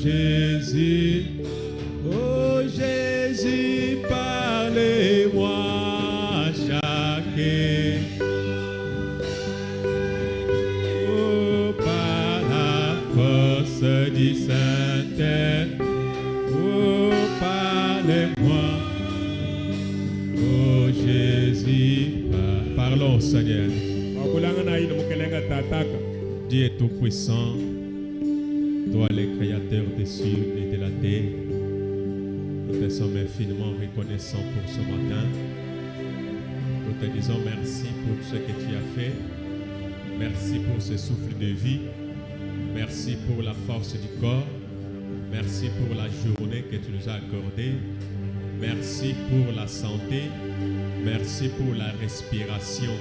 Jésus, oh Jésus, parlez-moi chacun. Oh, par la force du Saint-Esprit, oh, parlez-moi. Oh Jésus, parlons Seigneur. Dieu est tout-puissant, toi le créateur des cieux et de la terre. Nous te sommes infiniment reconnaissants pour ce matin. Nous te disons merci pour ce que tu as fait. Merci pour ce souffle de vie. Merci pour la force du corps. Merci pour la journée que tu nous as accordée. Merci pour la santé. Merci pour la respiration.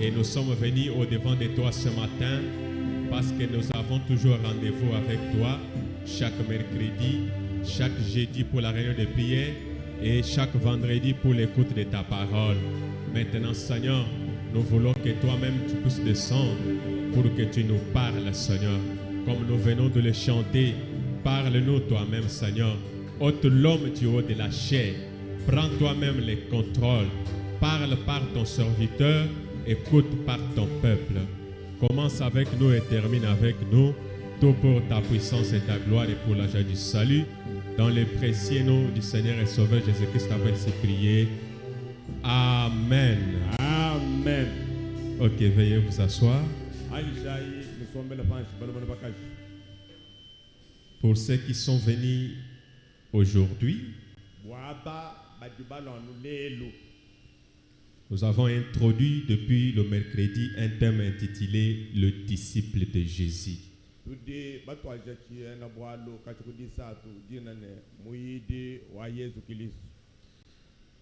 Et nous sommes venus au-devant de toi ce matin parce que nous avons toujours rendez-vous avec toi chaque mercredi, chaque jeudi pour la réunion de prière et chaque vendredi pour l'écoute de ta parole. Maintenant, Seigneur, nous voulons que toi-même tu puisses descendre pour que tu nous parles, Seigneur. Comme nous venons de le chanter, parle-nous toi-même, Seigneur. Ôte l'homme du haut de la chair. Prends toi-même le contrôle. Parle par ton serviteur. Écoute par ton peuple. Commence avec nous et termine avec nous. Tout pour ta puissance et ta gloire et pour la joie du salut. Dans le précieux nom du Seigneur et Sauveur Jésus-Christ, avec ces prières. Amen. Amen. Ok, veuillez vous asseoir. Pour ceux qui sont venus aujourd'hui, nous avons introduit depuis le mercredi un thème intitulé « Le disciple de Jésus ».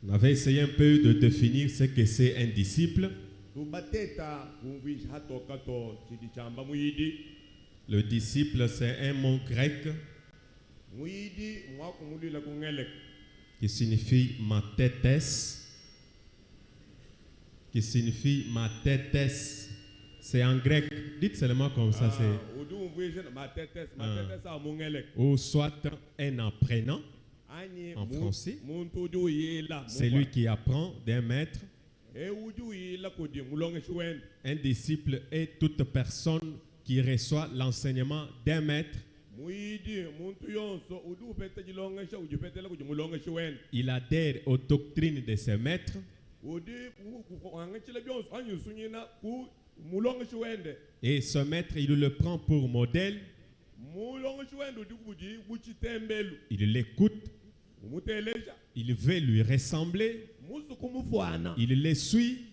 On avait essayé un peu de définir ce que c'est un disciple. Le disciple, c'est un mot grec qui signifie mathetes. Qui signifie mathetes. C'est en grec. Dites seulement comme ça. C'est ou soit un apprenant en français. C'est lui qui apprend d'un maître. Un disciple est toute personne qui reçoit l'enseignement d'un maître. Il adhère aux doctrines de ses maîtres. Et ce maître, il le prend pour modèle. Il l'écoute. Il veut lui ressembler. Il le suit.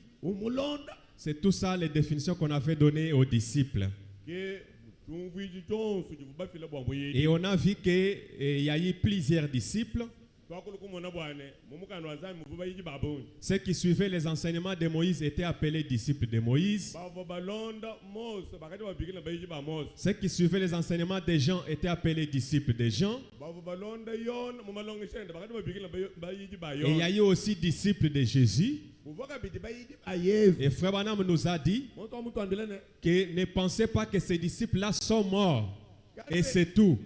C'est tout ça les définitions qu'on avait données aux disciples. Et on a vu qu'il y a eu plusieurs disciples. Ceux qui suivaient les enseignements de Moïse étaient appelés disciples de Moïse. Ceux qui suivaient les enseignements de Jean étaient appelés disciples de Jean. Et il y a eu aussi disciples de Jésus. Et Frère Branham nous a dit que ne pensez pas que ces disciples-là sont morts. Et c'est tout.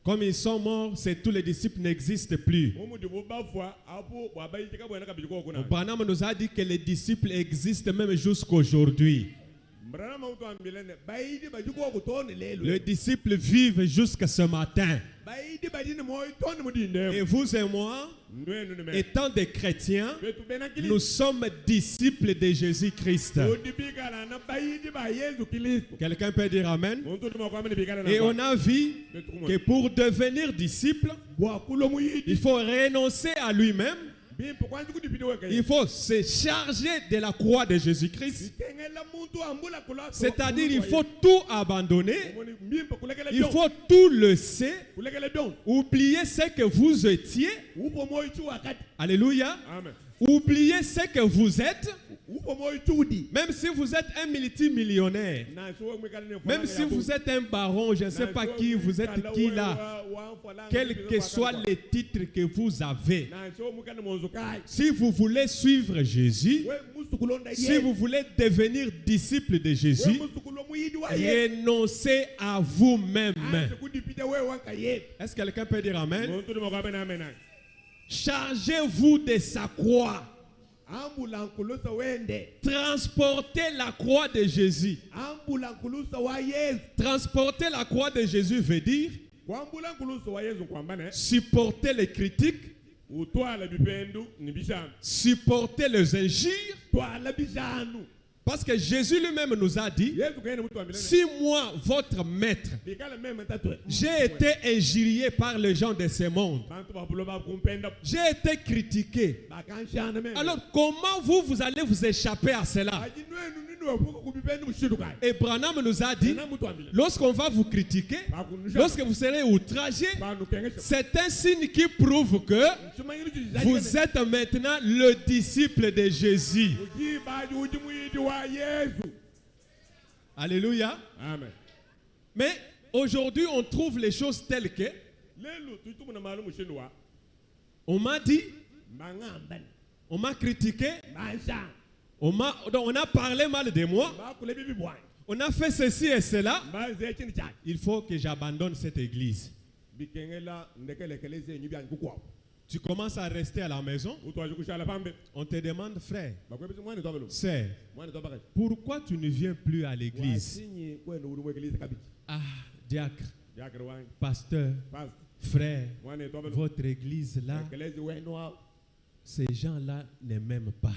Comme ils sont morts, c'est tous les disciples n'existent plus. Branham nous a dit que les disciples existent même jusqu'aujourd'hui. Les disciples vivent jusqu'à ce matin. Et vous et moi, étant des chrétiens, nous sommes disciples de Jésus-Christ. Quelqu'un peut dire Amen? Et on a vu que pour devenir disciple, il faut renoncer à lui-même. Il faut se charger de la croix de Jésus-Christ. C'est-à-dire il faut tout abandonner. Il faut tout laisser. Oubliez ce que vous étiez. Alléluia. Oubliez ce que vous êtes. Même si vous êtes un multimillionnaire, même si vous êtes un baron, je ne sais pas qui, vous êtes qui là, quels que soient les titres que vous avez, si vous voulez suivre Jésus, si vous voulez devenir disciple de Jésus, renoncez à vous-même. Est-ce que quelqu'un peut dire Amen? Chargez-vous de sa croix. Transportez la croix de Jésus. Transporter la croix de Jésus veut dire supporter les critiques, supporter les injures. Parce que Jésus lui-même nous a dit, si moi, votre maître, j'ai été injurié par les gens de ce monde, j'ai été critiqué, alors comment vous allez vous échapper à cela? Et Branham nous a dit, lorsqu'on va vous critiquer, lorsque vous serez outragé, c'est un signe qui prouve que vous êtes maintenant le disciple de Jésus. Alléluia. Amen. Mais aujourd'hui, on trouve les choses telles que on m'a dit, on m'a critiqué, on a parlé mal de moi, on a fait ceci et cela. Il faut que j'abandonne cette église. Tu commences à rester à la maison. On te demande, frère, sœur, pourquoi tu ne viens plus à l'église? Ah, diacre, pasteur, frère, votre église là, ces gens-là ne m'aiment pas.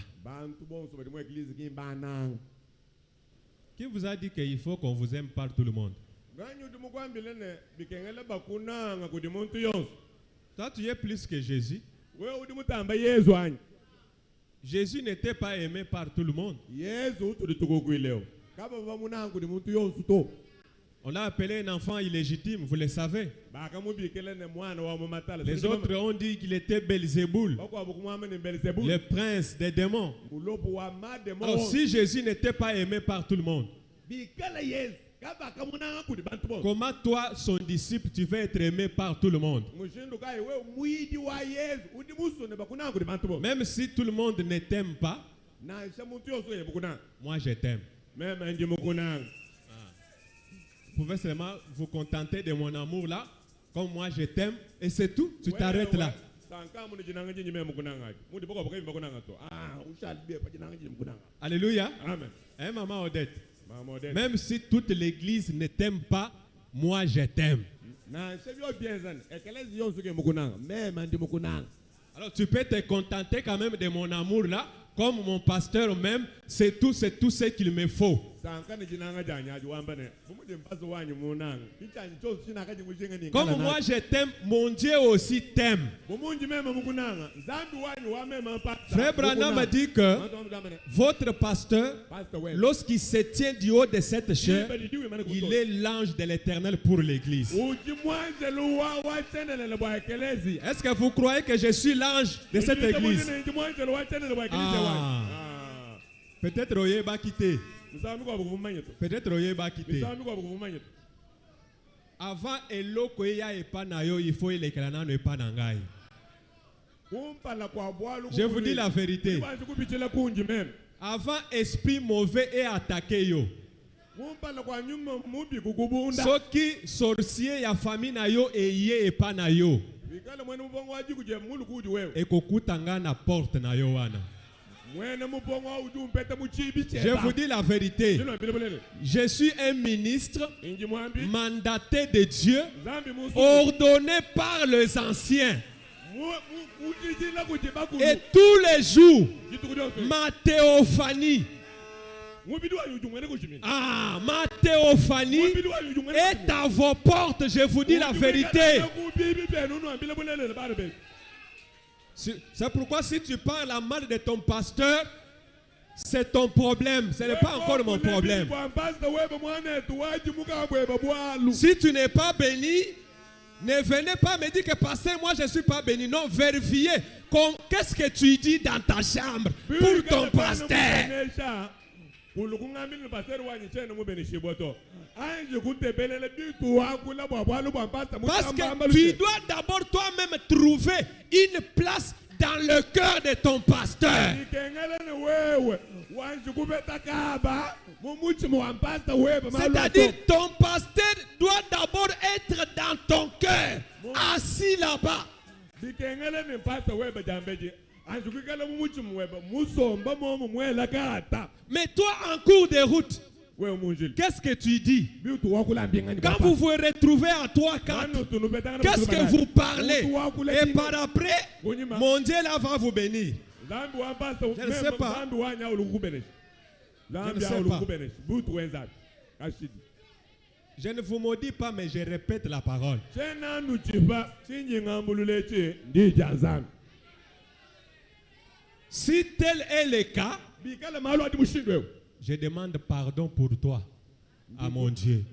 Qui vous a dit qu'il faut qu'on vous aime par tout le monde? Toi, tu es plus que Jésus. Jésus n'était pas aimé par tout le monde. On l'a appelé un enfant illégitime, vous le savez. Les autres ont dit qu'il était Belzéboul, le prince des démons. Alors, si Jésus n'était pas aimé par tout le monde, comment toi, son disciple, tu vas être aimé par tout le monde? Même si tout le monde ne t'aime pas, moi je t'aime. Vous pouvez seulement vous contenter de mon amour là, comme moi je t'aime, et c'est tout, tu t'arrêtes là. Alléluia. Amen. Hein, maman Odette? Même si toute l'église ne t'aime pas, moi je t'aime. Alors tu peux te contenter quand même de mon amour là, comme mon pasteur même, c'est tout ce qu'il me faut. Comme moi je t'aime, mon Dieu aussi t'aime. Frère Branham a dit que votre pasteur, lorsqu'il se tient du haut de cette chair, il est l'ange de l'Éternel pour l'église. Est-ce que vous croyez que je suis l'ange de cette église? Peut-être Royer va quitter. Peut-être Royer va quitter. Avant eloko ya epanayo, il faut elekelana no epanangai. Je vous dis la vérité. Avant esprit mauvais est attaqué yo. Soki sorcier ya famille na yo eye epanayo. Ekokutanga na porte na yo wana. Je vous dis la vérité. Je suis un ministre mandaté de Dieu, ordonné par les anciens. Et tous les jours, ma théophanie, ma théophanie est à vos portes, je vous dis la vérité. C'est pourquoi si tu parles à mal de ton pasteur, c'est ton problème, ce n'est pas encore mon problème. Si tu n'es pas béni, Ne venez pas me dire que pasteur, moi je ne suis pas béni. Non, vérifiez. Qu'est-ce que tu dis dans ta chambre pour ton pasteur? Parce que tu dois d'abord toi-même trouver une place dans le cœur de ton pasteur. C'est-à-dire ton pasteur doit d'abord être dans ton cœur, assis là-bas. Mais toi en cours de route, qu'est-ce que tu dis? Quand vous vous retrouvez à 3-4, qu'est-ce que vous parlez? Et par après, mon Dieu là va vous bénir. Je ne sais pas. Je ne vous maudis pas, mais je répète la parole. Si tel est le cas, je demande pardon pour toi à mon Dieu.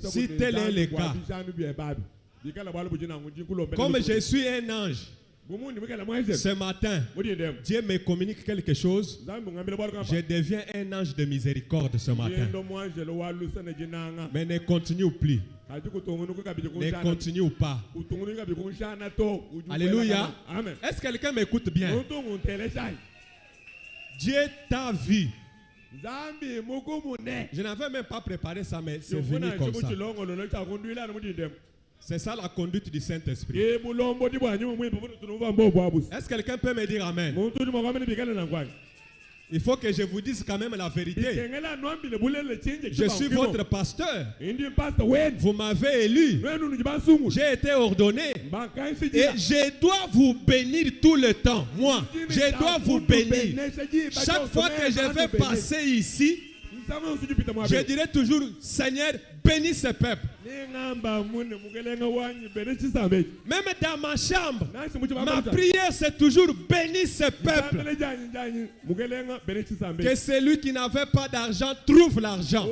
Si tel est le cas, comme je suis un ange, ce matin, Dieu me communique quelque chose. Je deviens un ange de miséricorde ce matin. Mais ne continue plus. Ne continue pas. Alléluia. Est-ce que quelqu'un m'écoute bien? Dieu t'a vu. Je n'avais même pas préparé ça, mais c'est venu comme ça. C'est ça la conduite du Saint-Esprit. Est-ce que quelqu'un peut me dire amen? Il faut que je vous dise quand même la vérité. Je suis votre pasteur. Vous m'avez élu. J'ai été ordonné. Et je dois vous bénir tout le temps. Moi, je dois vous bénir. Chaque fois que je vais passer ici, je dirai toujours, Seigneur, bénis ce peuple. Même dans ma chambre, ma prière c'est toujours bénis ce peuple. Que celui qui n'avait pas d'argent trouve l'argent.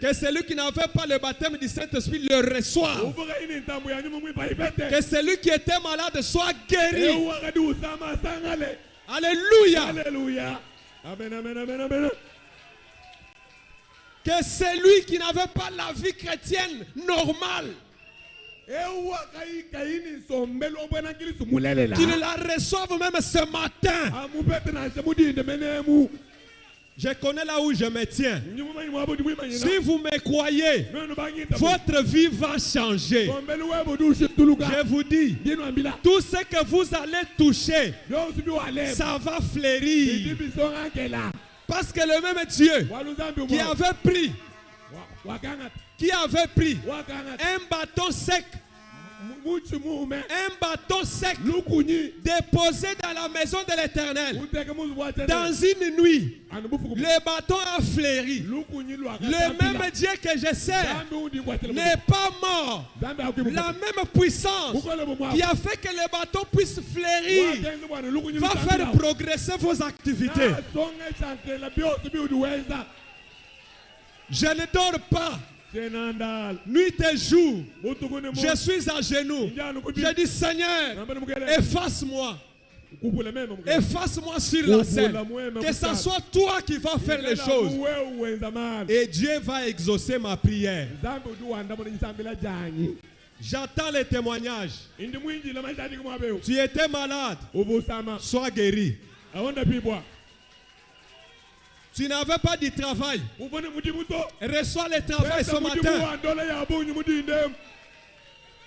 Que celui qui n'avait pas le baptême du Saint-Esprit le reçoive. Que celui qui était malade soit guéri. Alléluia. Alléluia. Amen, amen, amen, amen. Que celui qui n'avait pas la vie chrétienne normale, qu'il la reçoive même ce matin. Je connais là où je me tiens. Si vous me croyez, votre vie va changer. Je vous dis, tout ce que vous allez toucher, ça va fleurir. Parce que le même Dieu qui avait pris un bâton sec, déposé dans la maison de l'Éternel, dans une nuit, le bâton a fleuri. Le même Dieu que je sers n'est pas mort. La même puissance qui a fait que le bâton puisse fleurir va faire progresser vos activités. Je ne dors pas. Nuit et jour, je suis à genoux. Je dis, Seigneur, efface-moi. Efface-moi sur la scène. Que ce soit toi qui vas faire les choses. Et Dieu va exaucer ma prière. J'attends les témoignages. Tu étais malade. Sois guéri. Tu n'avais pas de travail. Reçois le travail ce matin.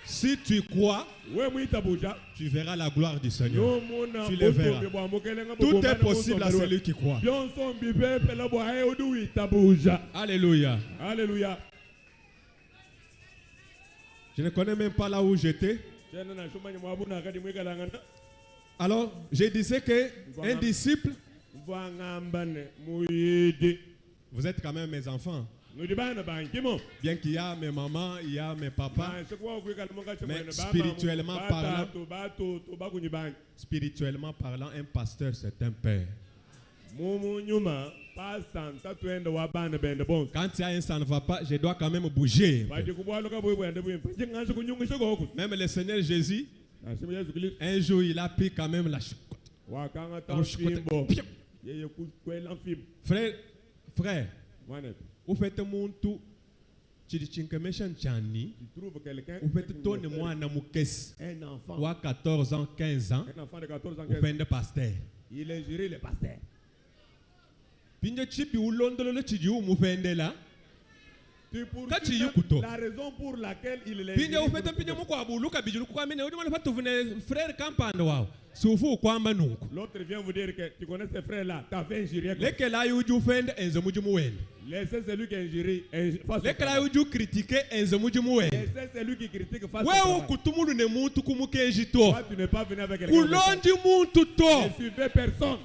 Si tu crois, tu verras la gloire du Seigneur. Tu le verras. Tout est possible à celui qui croit. Alléluia. Alléluia. Je ne connais même pas là où j'étais. Alors, je disais qu'un disciple, vous êtes quand même mes enfants. Bien qu'il y a mes mamans, il y a mes papas, mais spirituellement parlant, un pasteur c'est un père. Mumu pastor tatuenda wabana bende bonse. Quand il y a un ça ne va pas, je dois quand même bouger. Baje kubwalo ka boy bende bwimpa. Jinganze kunyungisha goku. Même le Seigneur Jésus, Nasimu Yesu Kristo. un jour, il a pris quand même la choucroute. Wakanga tamfimbo. Yeye kwela mfimbo. Frère, Mwana. vous faites mon tout. Tu dis que méchant Tchani, Tu trouves quelqu'un vous faites tourner moi dans mon caisse. un enfant. Ou à 14 ans, 15 ans, Un enfant de 14 ans. vous faites de pasteur. Il injurie le pasteur. Puis le chipi ou l'ondolo le chidi ou vous faites là. Quand tu y couteau. La raison pour laquelle il est. Puis vous faites un peu de quoi boulou kabijou quoi mais on va te venir frère campagne waouh. Souffou quoi manunk. L'autre vient vous dire que tu connais ces frères là, tu as fait injurier. Lesquels là you du fend enzo mujumu. Laissez celui qui injurie. Lesquels là you du critiquer enzo mujumu. Laissez celui qui critique face. Ouais ou kutumulu ne muntu kumukenji to. Toi tu n'es pas venu avec quelqu'un. Kulondi muntu to. Ne suivez personne.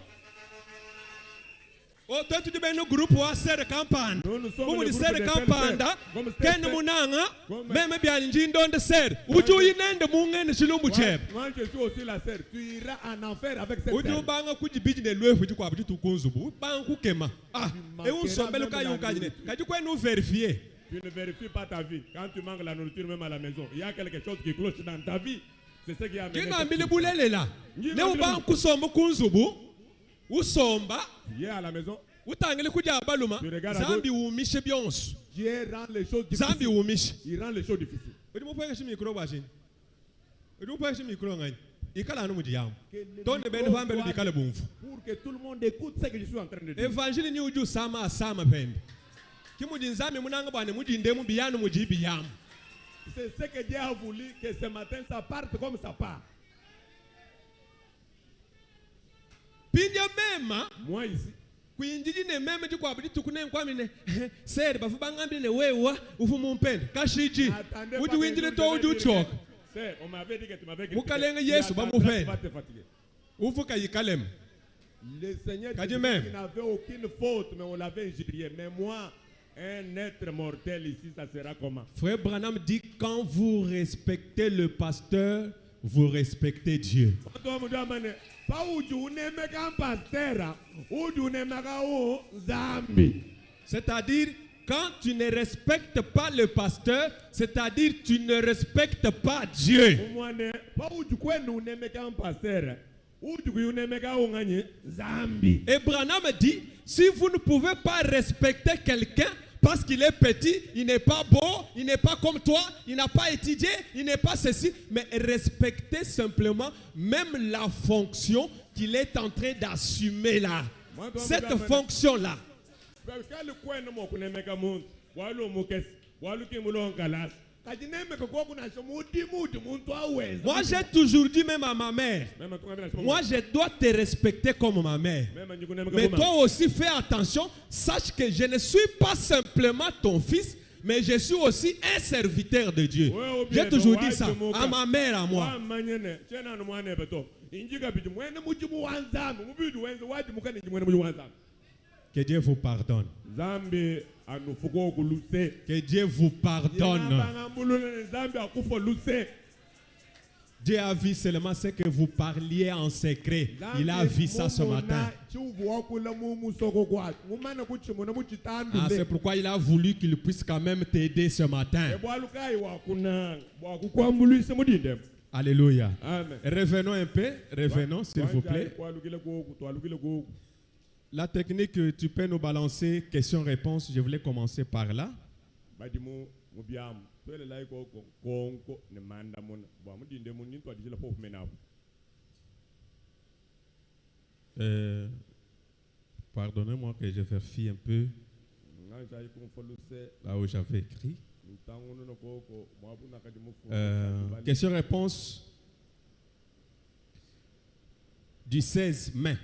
Oh, toi tu dis ben le groupe wa ser campagne. Nous sommes Comme le di groupe ser de campagne da. Ken munanga. Même bien njindo de ser. Uju inende mungene shilumbu chep. Moi je suis aussi la sœur. Tu iras en enfer avec cette Uju sœur. banga kuji biji ne lwefu ji kwa buji tukunzubu. Banga kukema. Ah, et on sombele ka yon kajine. Kaji kwa nous vérifier. Tu ne vérifies pas ta vie. Quand tu manques la nourriture même à la maison, il y a quelque chose qui cloche dans ta vie. C'est ce qui a amené. Kina mbili bulele la. Ne ubanga kusomba kunzubu. Usomba. Tu es à la maison. Utangele kuja abaluma. Zambi umishe byonsu. Dieu rend les choses Zambi difficiles. umishe. Il rend les choses difficiles. Udi mupweka shi mikro bashini. Udi mupweka shi mikro ngani. Ikala anu mujiyamu. Tonde bende fambe lu dikale bumfu. Pour que tout le monde écoute ce que je suis en train de dire. Évangile ni uju sama sama pende. Kimuji nzami munanga bane muji ndemu biyanu muji biyamu. C'est ce que Dieu a voulu que ce matin ça parte comme ça part. Pinja mema. Moi ici. Kuinjiji ne meme ji kwa budi tukune kwa mine. Sere bafu bangambi ne wewa ufu mumpende. Kashiji. Uji winjile to uju chok. C'est, on m'avait dit que tu m'avais critiqué. Mukalenge Yesu ba mufende. Ufu kayikalem. Le Seigneur Kadi dit même. qu'il n'avait aucune faute, mais on l'avait injurié. Mais moi, un être mortel ici, ça sera comment? Frère Branham dit quand vous respectez le pasteur, vous respectez Dieu. C'est-à-dire, quand tu ne respectes pas le pasteur, c'est-à-dire tu ne respectes pas Dieu. Et Branham dit, si vous ne pouvez pas respecter quelqu'un parce qu'il est petit, il n'est pas beau, il n'est pas comme toi, il n'a pas étudié, il n'est pas ceci, mais respectez simplement même la fonction qu'il est en train d'assumer là. Cette fonction-là. Moi j'ai toujours dit même à ma mère, moi je dois te respecter comme ma mère. Mais toi aussi fais attention, sache que je ne suis pas simplement ton fils, mais je suis aussi un serviteur de Dieu. J'ai toujours dit ça à ma mère, à moi. Que Dieu vous pardonne. Que Dieu vous pardonne. Dieu a vu seulement ce que vous parliez en secret. Il a vu ça ce matin. Ah, c'est pourquoi il a voulu qu'il puisse quand même t'aider ce matin. Alléluia. Amen. Revenons un peu. Revenons, s'il vous plaît. La technique, tu peux nous balancer question-réponse. Je voulais commencer par là. Pardonnez-moi que je vérifie un peu là où j'avais écrit. Question-réponse du 16 mai.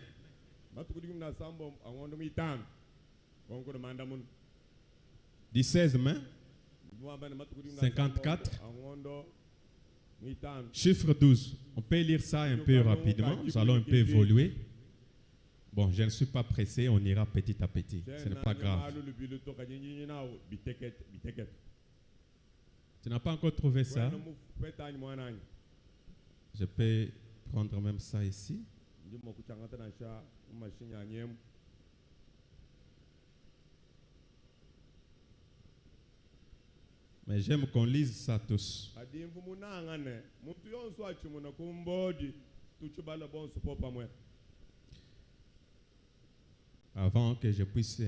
16 mai 54 chiffre 12. On peut lire ça un peu rapidement. Nous allons un peu évoluer. Bon, je ne suis pas pressé, on ira petit à petit. Ce n'est pas grave. Tu n'as pas encore trouvé ça? Je peux prendre même ça ici. Mais j'aime qu'on lise ça tous. adimvu munangane muntu yonso achimuna kumbodi tuchibala bonso popa mwe Avant que je puisse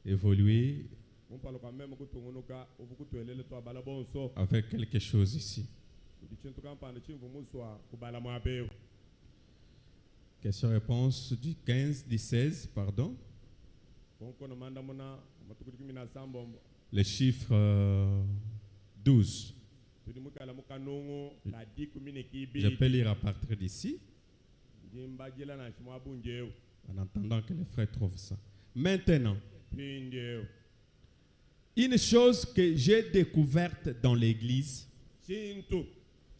évoluer mumpalo kwa meme kutungunuka uvukutuelele to abala bonso avec quelque chose ici. udichintu kampande chimvu muswa kubala mwabeo. Question-réponse du 15, du 16, pardon. Konkono manda muna matukuti kimina sambombo Le chiffre 12. tudi mukala mukanungu kadi kumine Je kibi peux lire à partir d'ici, jimba jila na chimwa bunjeo en attendant que les frères trouvent ça. Maintenant, pindeo une chose que j'ai découverte dans l'église, chintu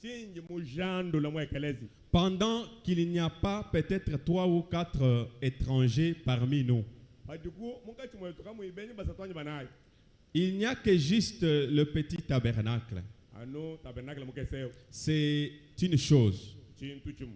chinji mujando la mwekelezi pendant qu'il n'y a pas peut-être 3 ou 4 étrangers parmi nous, adiku mukati mwetu kama ibenyi basatwanyi banayo il n'y a que juste le petit tabernacle. ano tabernacle mukeseo C'est une chose. chintu chimu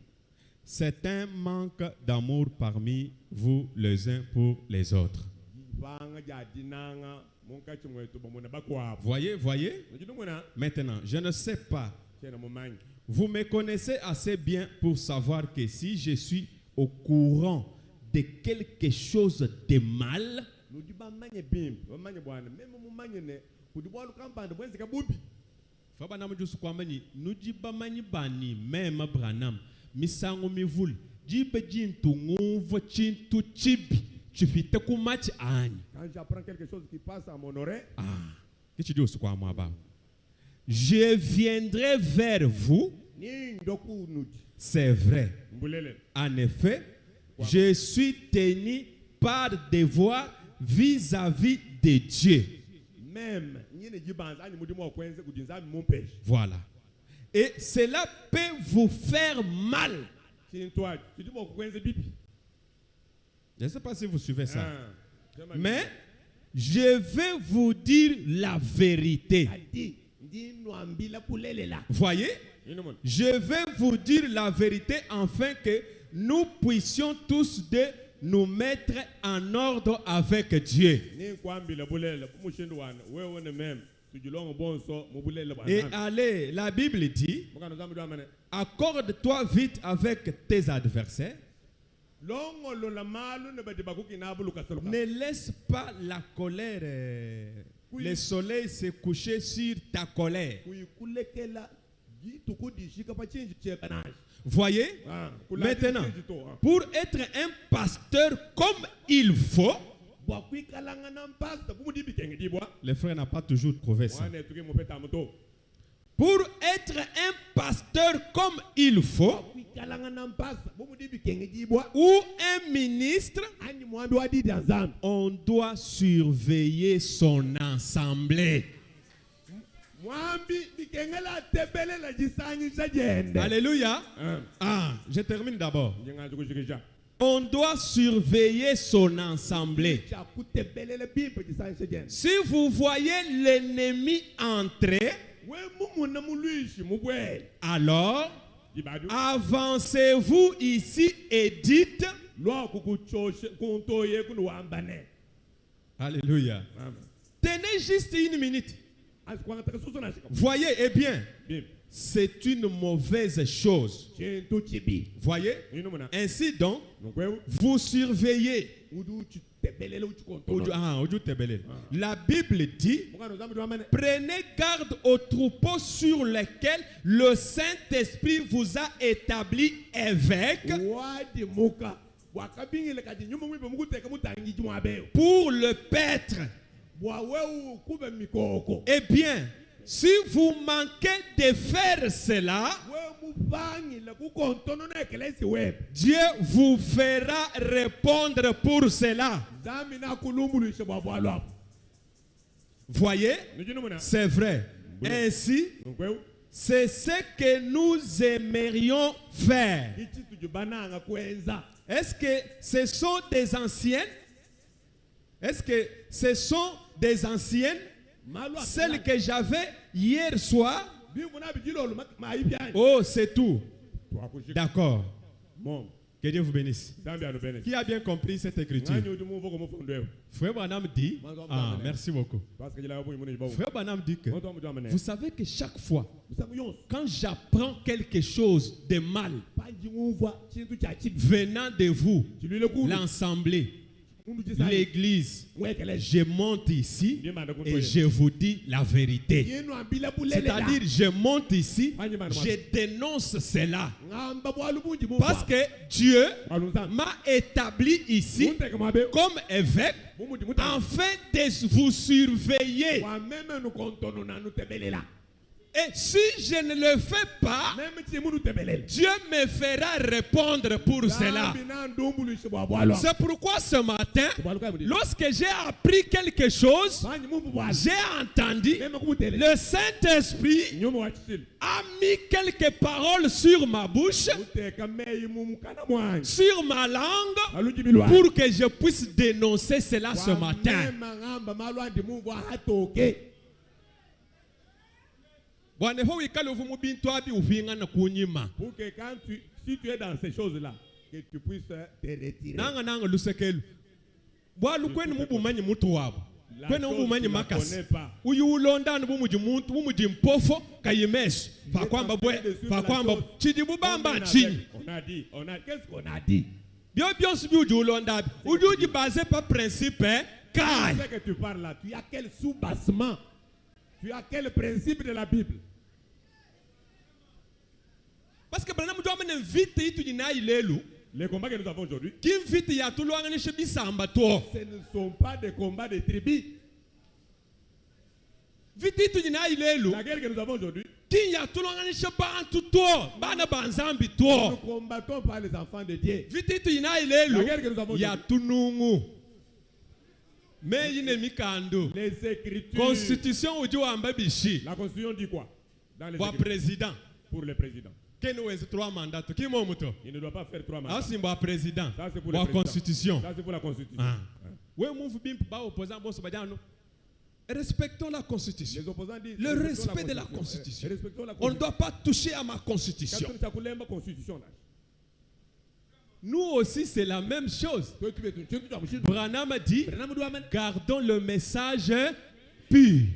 C'est un manque d'amour parmi vous les uns pour les autres. banga jadinanga mukati mwetu bamuna bakwabo Voyez. nojidumuna Maintenant, je ne sais pas. chena mumanyi Vous me connaissez assez bien pour savoir que si je suis au courant de quelque chose de mal, nudi bamanye bimbi bamanye bwana meme mumanye ne kudi bwalu kampande bwenzika bubi Faba namu jusu kwa mani nujiba mani bani mema branam misango mivul jibe jintu nguvo chintu chibi chifite kumachi ani. quand j'apprends quelque chose qui passe à mon oreille Kichi jusu kwa mwaba. Je viendrai vers vous, ni ndoku nudi c'est vrai. mbulele En effet, je suis tenu par devoir vis-à-vis de Dieu. même nyine jibanza ani mudi mo kwenze kudinza mumpeshi Voilà. Et cela peut vous faire mal. chintwa chidi mo kwenze bibi Je ne sais pas si vous suivez ça. Chema Mais je vais vous dire la vérité. adi ndi nwambila kulelela Voyez, ino je vais vous dire la vérité afin que nous puissions tous deux nous mettre en ordre avec Dieu. ni kwambila bulela kumushindu wana wewe ne meme tujilongo bonso mubulele Et bwana allez, la Bible dit, mukano zambi dwamane accorde-toi vite avec tes adversaires. longo lo la malu ne badi bakuki na bulu kasoluka Ne laisse pas la colère, Oui. le soleil se coucher sur ta colère. kuikulekela jitu kudishika pa chinji chekanaji Voyez, maintenant, pour être un pasteur comme il faut, bwakuikalanga na mpasta kumudibi kenge dibwa les frères n'ont pas toujours trouvé ça. wane tuki mupeta muto Pour être un pasteur comme il faut, bwakuikalanga na mpasta kumudibi kenge dibwa ou un ministre, ani mwambi wa didi anzambi on doit surveiller son assemblée. mwambi bikengela tebelela jisanyi sajende Alléluia. Je termine d'abord. njengazi kushikisha On doit surveiller son assemblée. chakutebelele bimpe jisanyi sajende Si vous voyez l'ennemi entrer, we mumuna mulwishi mubwele alors jibadu avancez-vous ici et dites lwaku kuchoshe kuntoye kunuwambane Alléluia. Tenez juste une minute. asikwanga takasuso nashika Voyez, eh bien, bimpe c'est une mauvaise chose. chintu chibi Voyez, ino muna ainsi donc, nokwewu vous surveillez. udu uchitebelele uchikontola La Bible dit, mukano zambi dwamane prenez garde aux troupeaux sur lesquels le Saint-Esprit vous a établi évêque wadi muka bwakabingile kati nyuma mwibe mukuteka mutangiji mwabeyo pour le paître. bwawewu kube mikoko Eh bien, si vous manquez de faire cela, we mubangile kukontono na ekelesi webe Dieu vous fera répondre pour cela. zami na kulumbuluishe bwabwalwapo Voyez, nijino muna c'est vrai. Ainsi, nokwewu c'est ce que nous aimerions faire. ichi tujibananga kwenza Est-ce que ce sont des anciennes? Est-ce que ce sont des anciennes? malwa Celles que j'avais hier soir? bimuna bijilolo mayibyani Oh, c'est tout. twakushika D'accord. mom Que Dieu vous bénisse. Zambia nous bénisse. Qui a bien compris cette écriture? Nani udumu voko mufundwe. Frère Branham dit, merci beaucoup. Parce que il a beaucoup de Frère Branham dit que, vous vous savez que chaque fois, quand j'apprends quelque chose de mal venant de vous, l'assemblée, l'église, je monte ici et je vous dis la vérité. C'est-à-dire, je monte ici, je dénonce cela. Parce que Dieu m'a établi ici comme évêque afin de vous surveiller. Et si je ne le fais pas, Dieu me fera répondre pour cela. C'est pourquoi ce matin, lorsque j'ai appris quelque chose, j'ai entendu le Saint-Esprit a mis quelques paroles sur ma bouche, sur ma langue, pour que je puisse dénoncer cela ce matin. Pour que si tu es dans ces choses-là, que tu puisses te retirer. Qu'est-ce qu'on a dit? Ce que tu parles là, tu as quel sous-bassement? Tu as quel principe de la Bible? Parce que les combats que nous avons aujourd'hui, ce ne sont pas des combats de tribus. La guerre que nous avons aujourd'hui, nous combattons par les enfants de Dieu. La guerre que nous avons aujourd'hui, les Écritures. Constitution La Constitution dit quoi? Dans les président. Pour le président. Il ne doit pas faire 3 mandats. Ça c'est président. Ça c'est pour la Constitution. Ça c'est pour la Constitution. Respectons la Constitution. Les opposants disent le respect de la Constitution. On ne doit pas toucher à ma Constitution. Nous aussi, c'est la même chose. Branham a dit, gardons le message pur.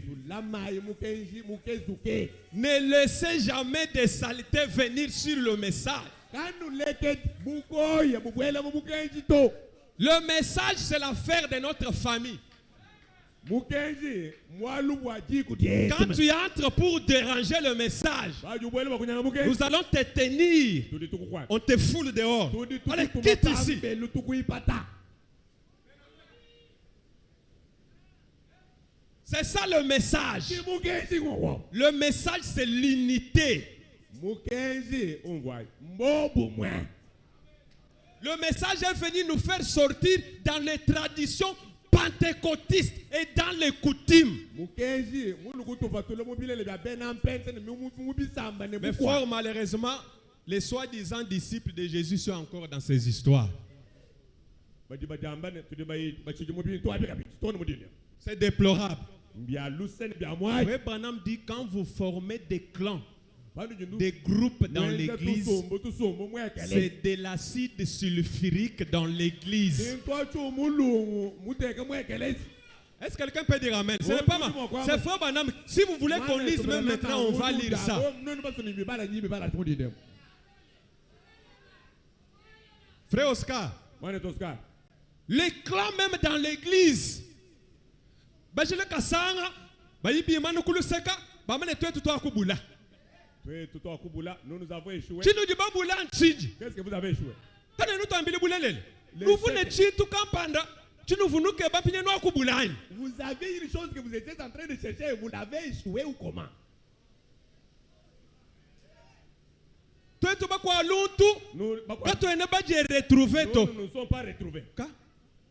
Ne laissez jamais de saleté venir sur le message. Le message, c'est l'affaire de notre famille. Quand tu entres pour déranger le message, nous allons te tenir. On te foule dehors. Allez, quitte ici. C'est ça le message. Le message, c'est l'unité. Le message est venu nous faire sortir dans les traditions pentecôtistes et dans les coutumes. Mais fort malheureusement, les soi-disant disciples de Jésus sont encore dans ces histoires. C'est déplorable. Frère Branham dit, quand vous formez des clans, des groupes dans l'église, c'est de l'acide sulfurique dans l'église. Est-ce que quelqu'un peut dire amen? Ce n'est pas mal. C'est Frère Branham. Si vous voulez qu'on lise même maintenant, on va lire ça. Frère Oscar, les clans même dans l'église. Nous avons échoué. Qu'est-ce que vous avez échoué? Vous avez une chose que vous étiez en train de chercher et vous l'avez échoué ou comment? Nous ne nous sommes pas retrouvés.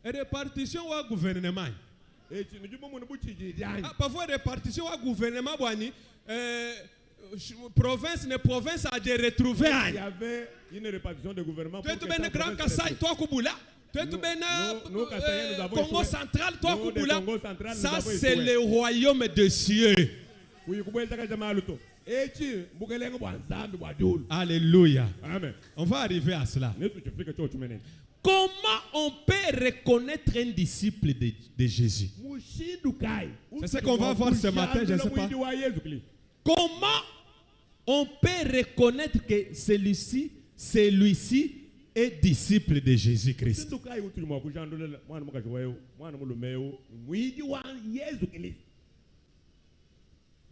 Répartition au gouvernement. Parfois répartition au gouvernement, province ne province a de retrouver. Il y avait une répartition de gouvernement. Tu es un grand Kassai, toi Kubula. Tu es un Congo central, toi Kubula. Ça c'est le royaume des cieux. Alléluia. Amen. On va arriver à cela. Ne tu fais que tu mènes. Comment on peut reconnaître un disciple de Jésus? C'est ce qu'on va voir ce matin, je ne sais pas. Comment on peut reconnaître que celui-ci est disciple de Jésus-Christ?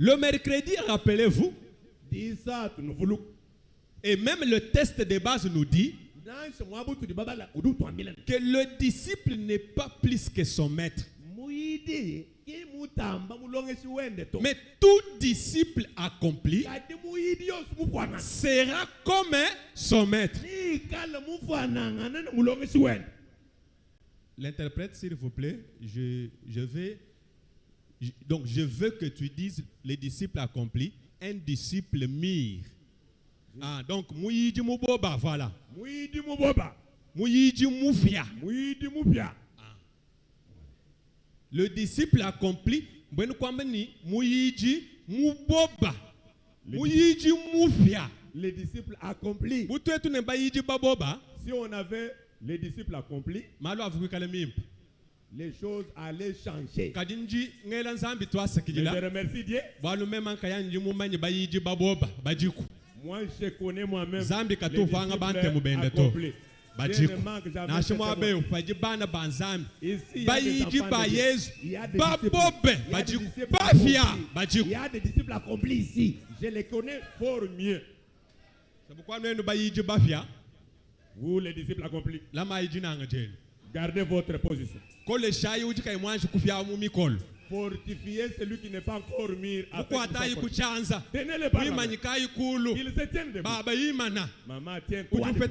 Le mercredi, rappelez-vous, et même le test de base nous dit que le disciple n'est pas plus que son maître. Mais tout disciple accompli sera comme son maître. L'interprète, s'il vous plaît, je veux que tu dises les disciples accomplis, un disciple mire. Ah, donc, Mouyidi Mouboba, voilà. Mouyidi Mouboba. Mouyidi Moufia. Mouyidi Moufia. Le disciple accompli, Mouyidi Mouboba. Mouyidi Moufia. Les disciples accomplis. Si on avait les disciples accomplis, les choses allaient changer. Je remercie Dieu. Moi, je connais moi-même les disciples accomplis. Ici, il y a des disciples accomplis ici. Je les connais fort mieux. C'est pourquoi vous, les disciples accomplis, gardez votre position. Fortifiez celui qui n'est pas encore mis à tenez-le par la main. Il se tient debout. Maman, tiens-toi debout.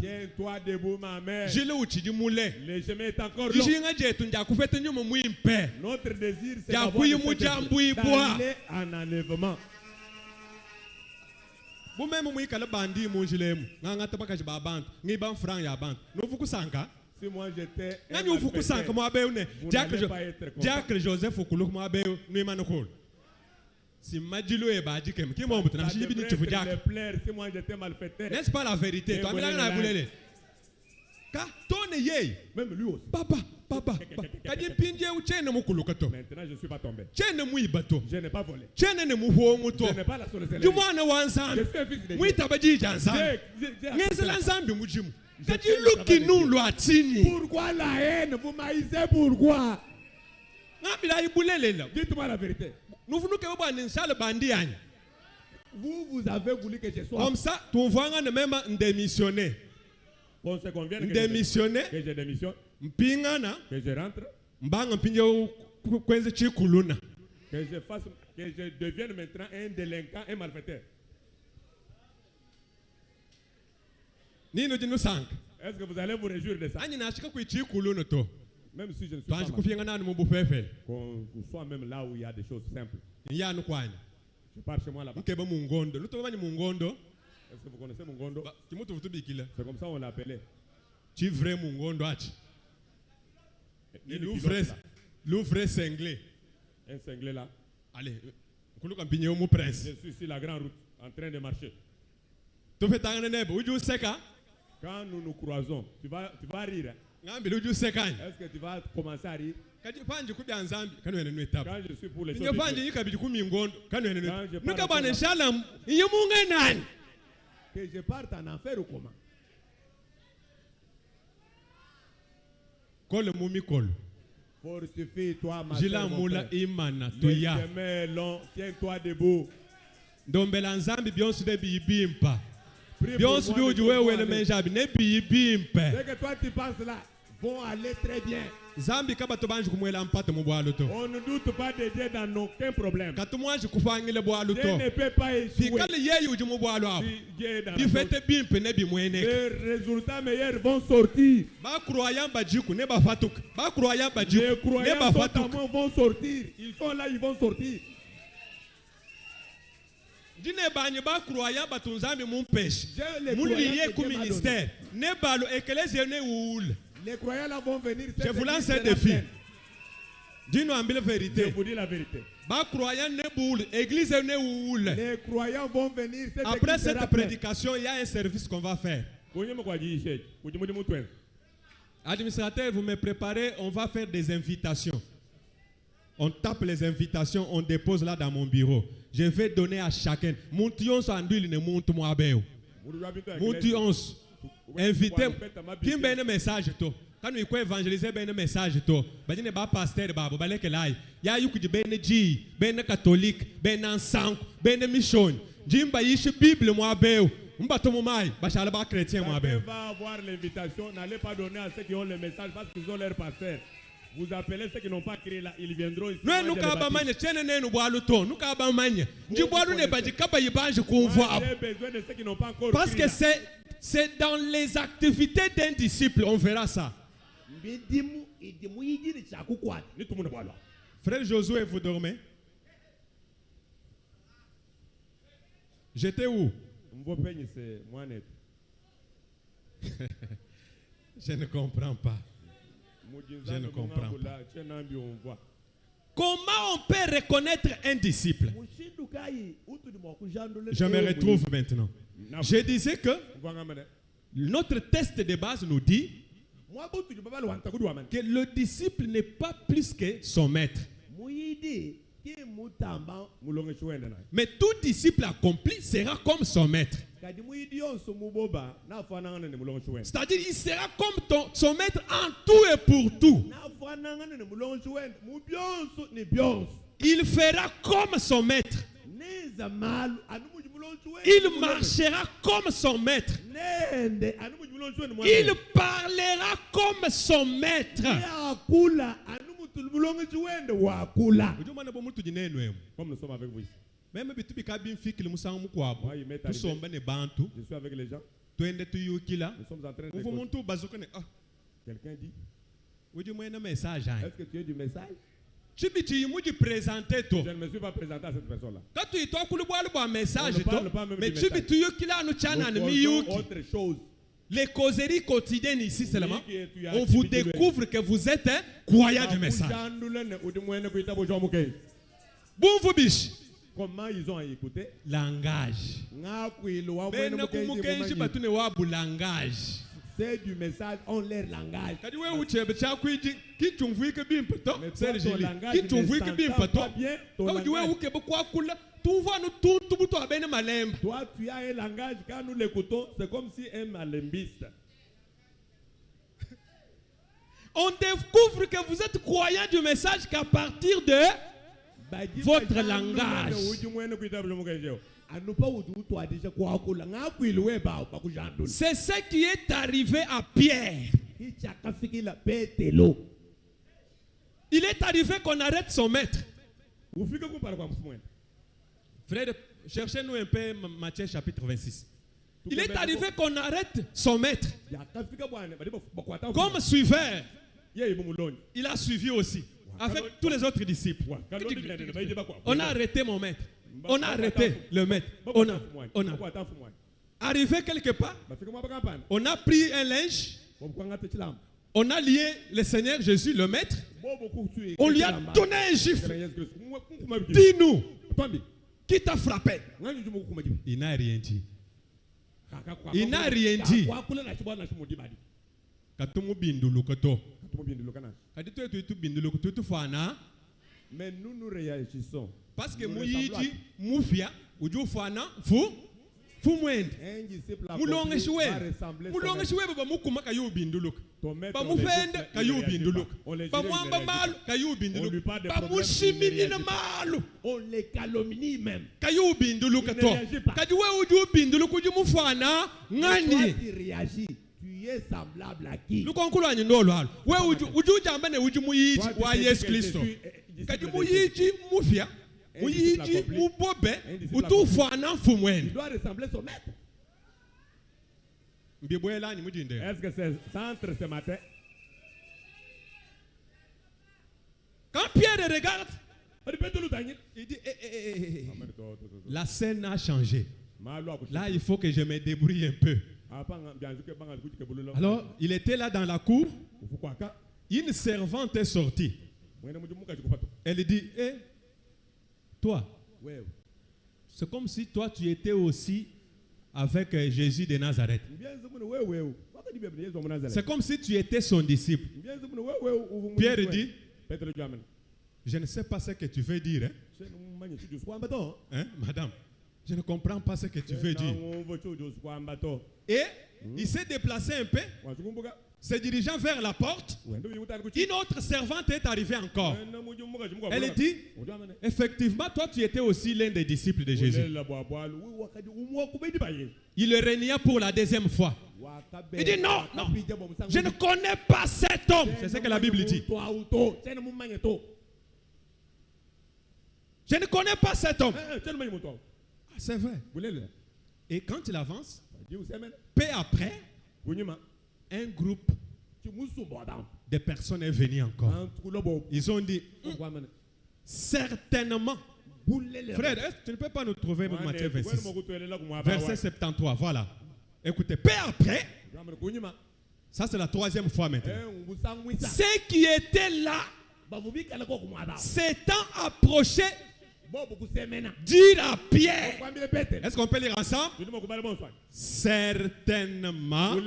Tiens-toi debout, ma mère. Le chemin est encore long. Notre désir, c'est d'aller en enlèvement. Si moi j'étais un malfaiteur, vous n'allez pas être content. Joseph si Madjilo et Badi Kem, qui m'ont Ça devrait me plaire si moi j'étais malfaiteur. N'est-ce pas la vérité? Toi, même lui aussi. Papa. Maintenant, je ne suis pas tombé. Je Je n'ai pas volé. Je n'ai pas la sorcellerie. Je suis un fils de Dieu. Pourquoi la haine? Vous maïsez pourquoi? Dites-moi la vérité. Vous avez voulu que je sois. Comme ça, tu vois même démissionner. On se convient que démissionner. Que je démissionne. Que je rentre. Que je devienne maintenant un délinquant, un malfaiteur. Est-ce que vous allez vous réjouir de ça? Même si je ne suis pas mal. Qu'on soit même là où il y a des choses simples. Je pars chez moi là-bas. Est-ce que vous connaissez Mungondo? C'est comme ça on l'appelait. L'ouvre cinglé. Un cinglé là. Allez, je suis sur la grande route en train de marcher. Quand nous nous croisons, tu vas rire. Est-ce que tu vas commencer à rire? Quand je suis pour les choses, que je parte en enfer ou comment? Fortifie-toi, ma soeur, mon frère. Le chemin est long, tiens-toi debout. Prie pour moi, ce que toi tu penses là vont aller très bien. On ne doute pas de Dieu dans aucun problème. Dieu ne peut pas échouer. Les résultats meilleurs vont sortir. Les croyants vont sortir. Ils sont là, ils vont sortir. Les croyants là vont venir. Je vous lance un défi. Dis-nous la vérité. Je vous dis la vérité. Les croyants vont venir. Après cette prédication, il y a un service qu'on va faire. Administrateur, vous me préparez, on va faire des invitations. On tape les invitations, on dépose là dans mon bureau. Je vais donner à chacun. Invitez. Qui m'a un message toi? Quand nous évangéliser un message toi, ne pas pasteur babo, balé là. Ya yuku di ben ji, ben catholique, ben ensemble, ben mission. Jimba yishi Bible moi beo. Mbato mumai, bachala ba chrétien moi beo. Va avoir l'invitation, n'allez pas donner à ceux qui ont le message parce qu'ils ont leur pasteur. Vous appelez ceux qui n'ont pas créé là, ils viendront ici. Nous kabamanya tiene nenu boalu to, nous kabamanya. Ndi boalu ne baji kaba yibanje konvoa. J'ai besoin de ceux qui n'ont pas encore. Parce que c'est dans les activités d'un disciple, on verra ça. Frère Josué, vous dormez? J'étais où? Je ne comprends pas. Je ne comprends pas. Comment on peut reconnaître un disciple? Je me retrouve maintenant. Je disais que notre test de base nous dit que le disciple n'est pas plus que son maître. Mais tout disciple accompli sera comme son maître. C'est-à-dire il sera comme son maître en tout et pour tout. Il fera comme son maître. Il marchera comme son maître. Il parlera comme son maître. Comme nous sommes avec vous ici. Je suis avec les gens. Nous sommes en train de. Quelqu'un dit. Est-ce que tu as du message? Je ne me suis pas présenté à cette personne-là. Quand tu as un message, mais tu autre chose. Les causeries quotidiennes ici seulement, on vous découvre que vous êtes un croyant du message. Bon, vous biche. Comment ils ont écouté? Langage. C'est du message, on leur langage. Mais toi, tu as un langage, quand nous l'écoutons, c'est comme si un malembiste. On découvre que vous êtes croyant du message qu'à partir de votre langage. C'est ce qui est arrivé à Pierre. Il est arrivé qu'on arrête son maître. Frère, cherchez-nous un peu Matthieu chapitre 26. Il est arrivé qu'on arrête son maître. Comme suiveur, il a suivi aussi. Avec tous les autres disciples. On a arrêté mon maître. On a arrêté le maître. On a. Arrivé quelque part, on a pris un linge. On a lié le Seigneur Jésus, le maître. On lui a donné un gifle. Dis-nous, qui t'a frappé? Il n'a rien dit. Il n'a rien dit. Mais nous réagissons. Parce que Mouyidi, Moufia, Oudjou Fana, Fou Mwend. Moulonge Choué. Moulonge Choué, Bamoukuma Kayou Binduluk. Bamoufend Kayou Binduluk. Bamouamba Mal, Kayou Binduluk. Bamouchimini Malou. On les calomnie même. Kayou Binduluk. Kadoué Oudjou Binduluk, Oudjou Moufana, Ngani. Tu réagis. Tu es semblable à qui? Nous concluons à Nolo. Ouais, Oudjou Jambane, Oudjou Mouyidi, Wayes Christo. Kadi Mouyidi, Moufia. Il doit ressembler son maître. Est-ce que c'est centre ce matin? Quand Pierre regarde, il dit la scène a changé. Là, il faut que je me débrouille un peu. Alors, il était là dans la cour. Une servante est sortie. Elle dit, toi, c'est comme si toi tu étais aussi avec Jésus de Nazareth. C'est comme si tu étais son disciple. Pierre dit, je ne sais pas ce que tu veux dire. Hein, madame, je ne comprends pas ce que tu veux dire. Et il s'est déplacé un peu, se dirigeant vers la porte. Une autre servante est arrivée encore. Elle dit, effectivement, toi tu étais aussi l'un des disciples de Jésus. Il le renia pour la deuxième fois. Il dit non, non, je ne connais pas cet homme. C'est ce que la Bible dit. Je ne connais pas cet homme. C'est vrai. Et quand il avance, peu après, un groupe de personnes est venu encore. Ils ont dit, certainement. Frère, tu ne peux pas nous trouver Matthieu 26, verset 73. Voilà. Écoutez, peu après, ça c'est la troisième fois maintenant. Ceux qui étaient là, s'étant approchés, dire à Pierre, est-ce qu'on peut lire ensemble? Certainement,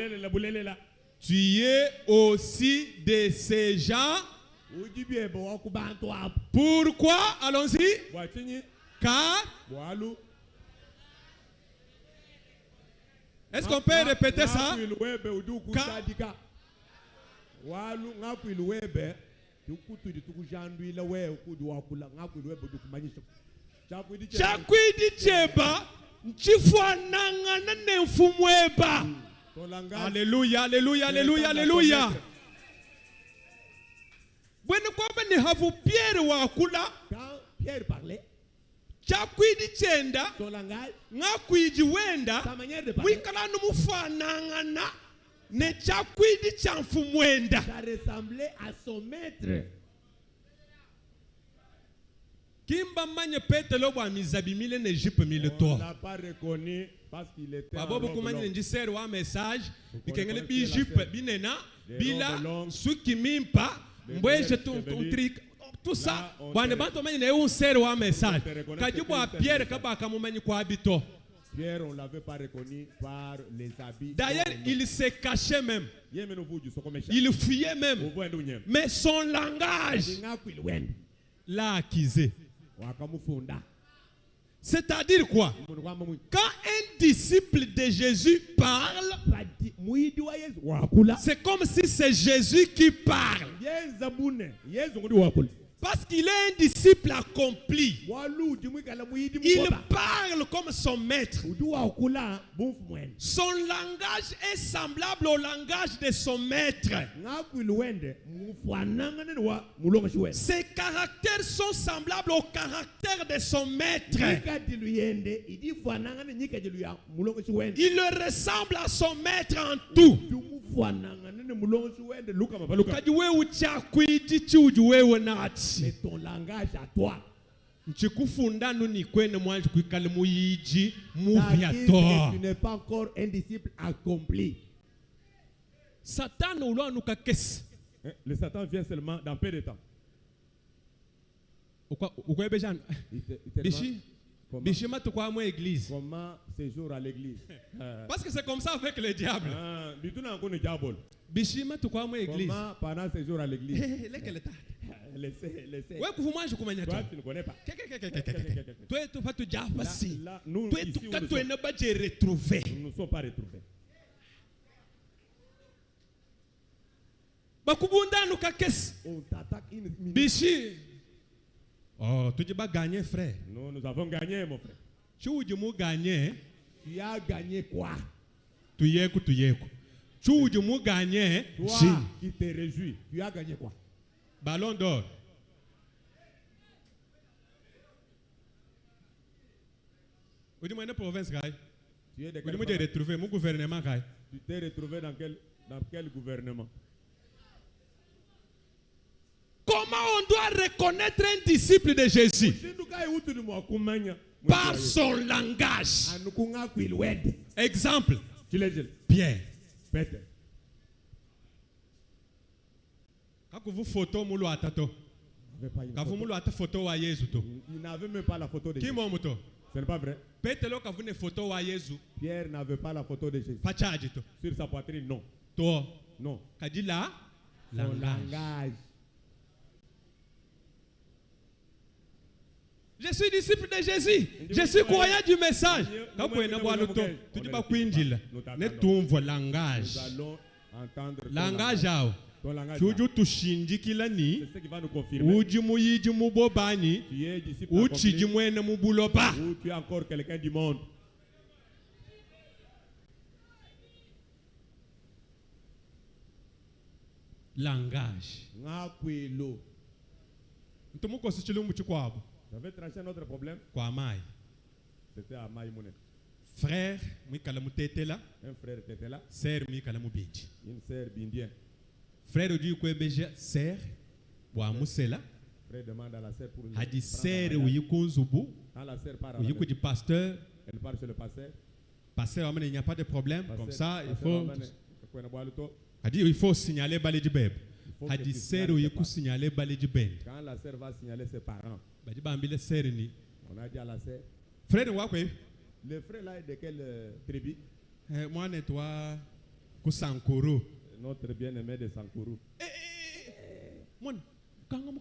tu es aussi de ces gens. Pourquoi? Allons-y. Car. Est-ce qu'on peut répéter ça? Alléluia, alléluia, alléluia, alléluia. Quand Pierre parlait, chakwidi chenda ngakwiji wenda wikala numufanangana ne chakwidi chamfumwenda. Ça ressemblait à son maître. Kimba manye petelo bwa mizabimile ne jipe miletoa. On l'a pas reconnu parce qu'il était en robe longue. Ndisero wa message bikengele bi jipe binena bila suki mimpa mbweje ton trick. Tout ça, Pierre, on ne l'avait pas reconnu par les habits. D'ailleurs, il se cachait même. Il fuyait même. Mais son langage l'a accusé. C'est-à-dire quoi? Quand un disciple de Jésus parle, c'est comme si c'est Jésus qui parle. Parce qu'il est un disciple accompli. Il parle comme son maître. Son langage est semblable au langage de son maître. Ses caractères sont semblables au caractère de son maître. Il le ressemble à son maître en tout. Mais ton langage à toi. Tu n'es pas encore un disciple accompli. Le Satan vient seulement dans peu de temps. Comment séjour à l'église? Parce que c'est comme ça avec le diable. Comment pendant séjour à l'église? Laissez. Toi, tu ne connais pas. Toi, tu vas te dire facile. Nous ne sommes pas retrouvés. On t'attaque une minute. Bichi. Oh, tu vas gagner, frère. Nous avons gagné, mon frère. Tu gagné. Tu as gagné quoi? Tu y es. Tu gagné. Toi qui te réjouis, tu as gagné quoi? Ballon d'or. Tu es province, tu es retrouvé mon gouvernement. Tu t'es retrouvé dans quel gouvernement? Comment on doit reconnaître un disciple de Jésus? Par son langage. Exemple. Pierre. Quand vous photo moulo atato. photo. Il n'avait même pas la photo de Jésus. Ce n'est pas vrai. Pierre n'avait pas la photo de Jésus. Sur sa poitrine, non. Non. Son langage. Je suis disciple de Jésus. Je suis croyant du message. Quand vous langage. Nous allons entendre langage. langage. C'est ce qui va nous confirmer. Tu es disciple ou tu es encore quelqu'un du monde. Langage. J'avais tranché notre problème. C'était à Maïmoune. Frère, un frère était là. Sœur, une sœur bindienne. Frère dit que beja sœur, frère demande à la sœur pour lui. Hadi sœur uyikunzubu. Quand la sœur part, du pasteur. Elle part chez le pasteur. Pasteur, il n'y a pas de problème. Comme ça, il faut signaler balé du bébé. Hadi sœur uyiku signaler balé du bébé. Quand la sœur va signaler ses parents, on a dit à la sœur. Frère, le frère là est de quelle tribu? Moi, nettoie Sankoro. Notre bien-aimé de Sankoro. Ferme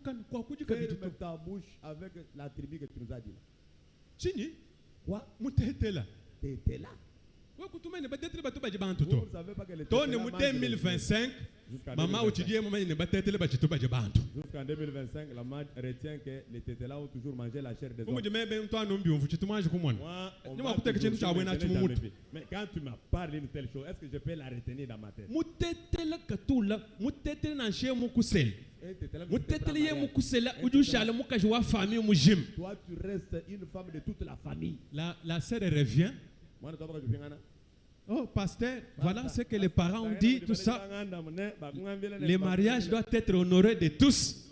ta bouche avec la tribu que tu nous as dit. Chini? Quoi? T'étais là. T'étais là. Vous savez pas que le 2025, maman étudie, maman ne bat tête là, jusqu'en 2025, la maman retient que les tétélats ont toujours mangé la chair des hommes. Mais quand tu m'as parlé d'une telle chose, est-ce que je peux la retenir dans ma tête? Toi, tu restes une femme de toute la famille. La sœur revient. Oh, pasteur, voilà ce que les parents ont dit, tout ça. Les mariages doivent être honorés de tous.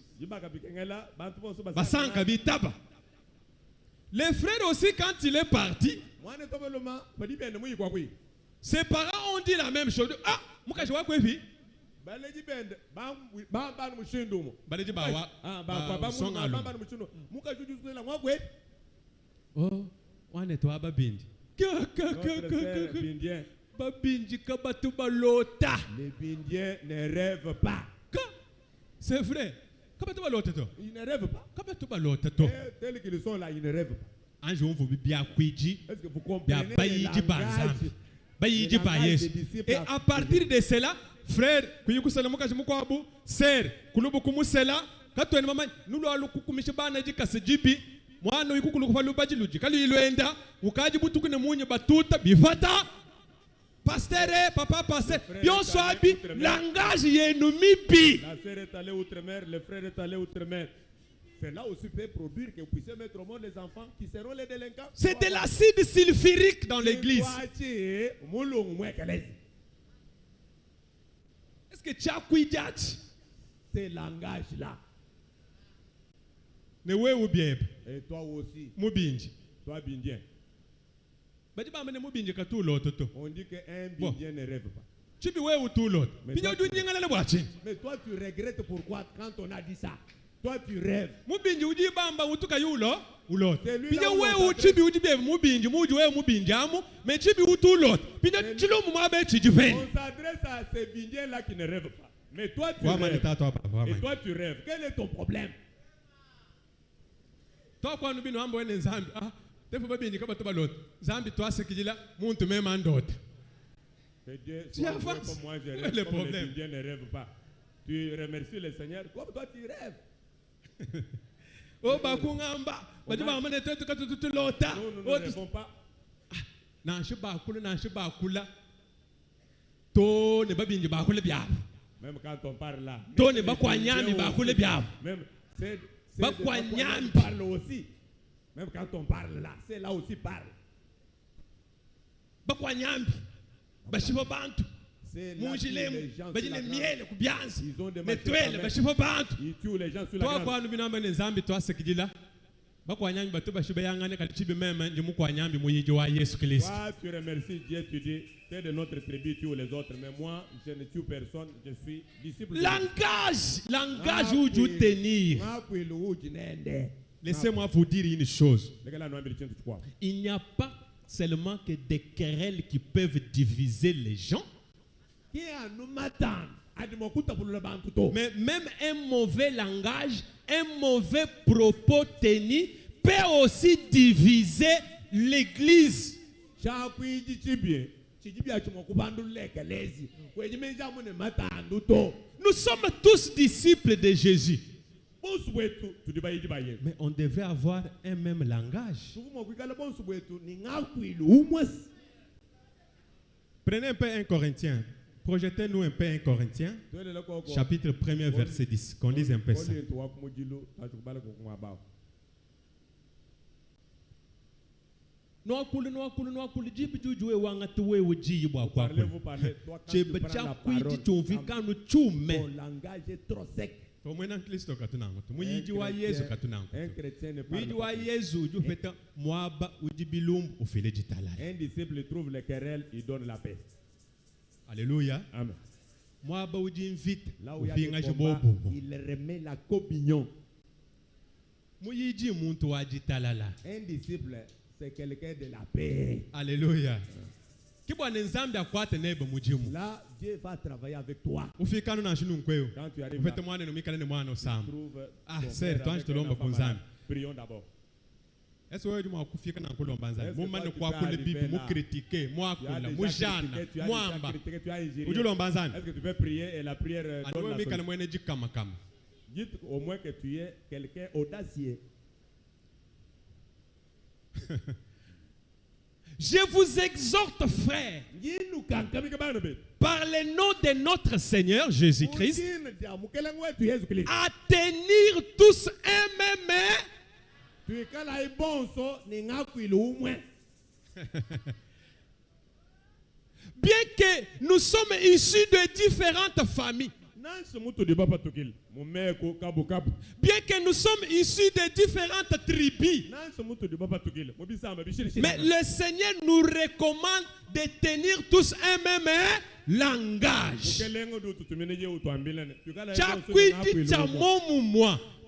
Les frères aussi, quand il est parti, ses parents ont dit la même chose. Ah, je vois quoi. Oh, on est toi, Babindi. Les Bindiens ne rêvent pas. C'est vrai. Ils ne rêvent pas. Tels qu'ils sont là, ils ne rêvent pas. Est-ce que vous comprenez et à partir de cela, frère, sœur, mwana uyikukulu kubalubaji luji kali iloenda ukaji butuku ne munye batuta bifata pasteur papa pasteur yonso abi langage yenu mipi. La sœur est allée outre-mer, le frère est allé outre-mer. Cela aussi peut produire que vous puissiez mettre au monde les enfants qui seront les délinquants. C'est de l'acide sulfurique dans l'église. Est-ce que tu as cuidado ces langages là? Ne we ubieb. Et toi aussi. Mubinji. Toi bindien. On dit qu'un bindien ne rêve pas. Mais toi tu regrettes pourquoi quand on a dit ça. Toi tu rêves. On s'adresse à ces bindiens là qui ne rêvent pas. Mais toi tu rêves. Et toi tu rêves. Quel est ton problème? Toi quand nous bino ambo ene nzambi tefu babinji kaba to balot nzambi to asekijila muntu mema ndota. Dieu comme moi je rêve, le comme les Indiens ne rêvent pas. Tu remercies le Seigneur comme toi tu rêves. Oh bakungamba bajiba amane tetu katutu lota. Nous ne rêvons pas. Na shiba kula to ne babinji bakule byabo. Même quand on parle là. To ne bakwanyami bakule byabo. Même c'est parle aussi. Même quand on parle là, c'est là aussi parle. C'est là que les gens ils ont des ils tuent les gens sur la grande. Toi, tu remercies Dieu, tu dis, c'est de notre tribu, tu ou les autres, mais moi, je ne tue personne, je suis disciple. Langage où tu tenir. Laissez-moi vous dire une chose. Il n'y a pas seulement que des querelles qui peuvent diviser les gens. Mais même un mauvais langage, un mauvais propos tenu peut aussi diviser l'église. Nous sommes tous disciples de Jésus. Mais on devait avoir un même langage. Prenez un peu 1 Corinthiens. Projetez-nous un peu 1 Corinthiens, chapitre 1er, verset 10. Qu'on lise un peu ça. Langage est trop sec. Un chrétien ne parle pas. Un disciple trouve les querelles, il donne la paix. Alléluia. Amen. Là où il y a des combats, il remet la communion. Un disciple, c'est quelqu'un de la paix. Alléluia. Là, Dieu va travailler avec toi. Quand tu arrives là, tu trouves prions d'abord. Est-ce que tu as est-ce que tu peux prier et la prière donne la solution? Dites au moins que tu es quelqu'un audacieux. Je vous exhorte, frères, par le nom de notre Seigneur Jésus-Christ, à tenir tous un même. Bien que nous sommes issus de différentes familles, bien que nous sommes issus de différentes tribus, mais le Seigneur nous recommande de tenir tous un même langage.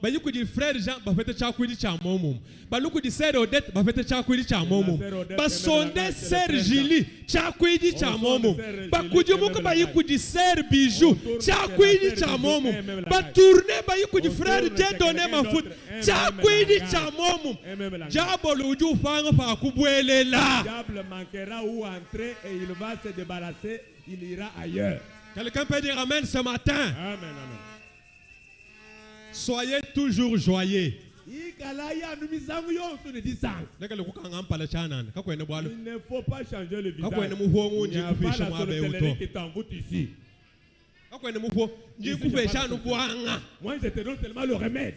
Baluku di frère Jean ba fete chakwidi cha momum baluku di sœur Odette ba fete chakwidi cha momum ba sonde sœur Julie chakwidi cha momum ba kujimuka ba yikudi sœur Bijou chakwidi cha momum ba tourner ba yikudi frère Dieudonné Mafout chakwidi cha momum diable uju fanga fa kubwelela. Diable manquera où entrer et il va se débarrasser, il ira ailleurs. Quelqu'un peut dire amen ce matin? Amen, amen. Soyez toujours joyeux. Il ne faut pas changer le visage. Il n'y a pas la sorcellerie qui t'envoûte ici. Moi, je te donne seulement le remède.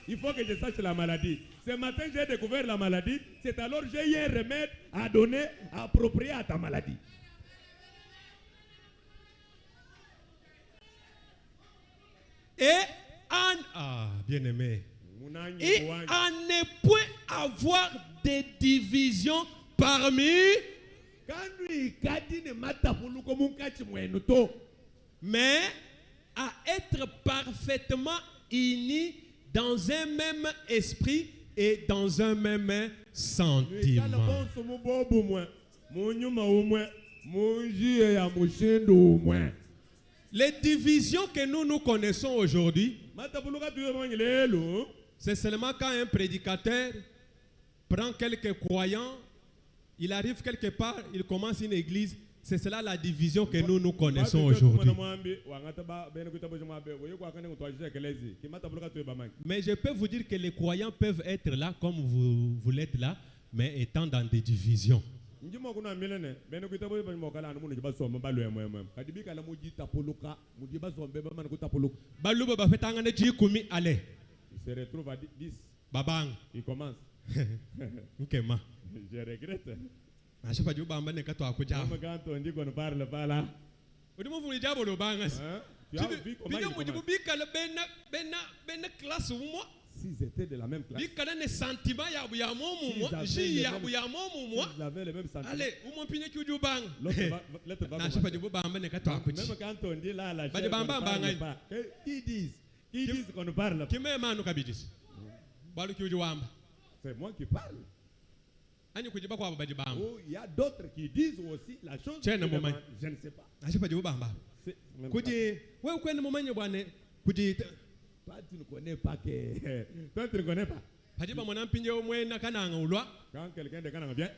Il faut que je sache la maladie. Ce matin, j'ai découvert la maladie. C'est alors que j'ai eu un remède à donner approprié à ta maladie. Et bien-aimé, et à ne point avoir de division parmi, mais à être parfaitement unis dans un même esprit et dans un même sentiment. Les divisions que nous connaissons aujourd'hui, c'est seulement quand un prédicateur prend quelques croyants, il arrive quelque part, il commence une église. C'est cela la division que nous connaissons aujourd'hui. Mais je peux vous dire que les croyants peuvent être là comme vous l'êtes là, mais étant dans des divisions. Il se retrouve à 10. Babang. Il commence. Nkema. Je regrette. Ashafa ju bamba ne katwa kuja. Comme quand on dit qu'on ne parle pas là. Odimu vuli jabo lo bangas. Tu as vu comment il commence? Bena classe moi. S'ils étaient de la même classe. Bikana ne sentiment ya bu ya momu moi. Ji ya bu ya momu moi. Ils avaient les mêmes sentiments. Allez, ou mon pine ki ju bang. L'autre va Ashafa ju bamba ne katwa kuja. Même quand on dit là la chair, bamba banga. Qui disent qu'on ne parle pas. Qui me manu kabidis. Balu ki ju wamba. C'est moi qui parle. Ani kujiba kwa babaji bamba. Oh, il y a d'autres qui disent aussi la chose. Je ne sais pas. Ashafa ju bamba. Kuji, wewe kwenda mumanye bwana kuji. Toi tu ne connais pas que toi tu ne connais pas. Hajiba mwana mpinje omwena kananga ulwa. Quand quelqu'un de kananga vient,